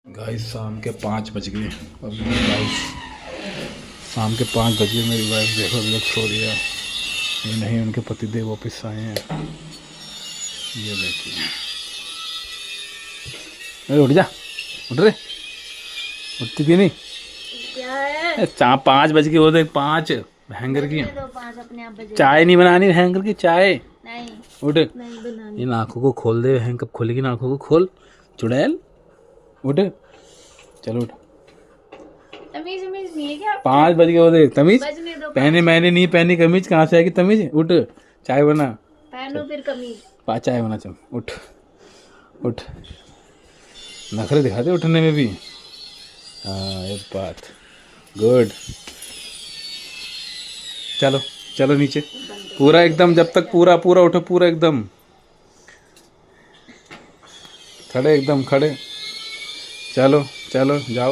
Guys शाम के 5 बज गए और मेरी वाइफ शाम के 5 बज गए। मेरी वाइफ देखो अभी तक सो रही है। ये नहीं, उनके पतिदेव वापस आए हैं। ये देखिए, अरे उठ जा, उठ रे, उठती क्यों नहीं? क्या है? 5 बज गए, वो देख 5 हैंगर की। तो 5 अपने आप बजे। चाय नहीं बनानी हैंगर की चाय? नहीं उठ, नहीं बनानी। इन आँखों को खोल दे। हैंग कब खोलेगी? ना आँखों को खोल चुड़ैल, उठ, चलो उठ। तमीज उमीज नहीं है क्या? 5 बज गए, वो देख तमीज बजने दो। पहने, मैंने नहीं पहनी कमीज, कहाँ से आएगी तमीज? उठ, चाय बना। पहनो फिर कमीज। चाय बना, चल उठ उठ। नखरे दिखाते उठने में भी। हाँ एक बात, गुड। चलो चलो नीचे पूरा एकदम, जब तक पूरा पूरा उठो, पूरा एकदम खड़े, एकदम खड़े। चलो चलो जाओ।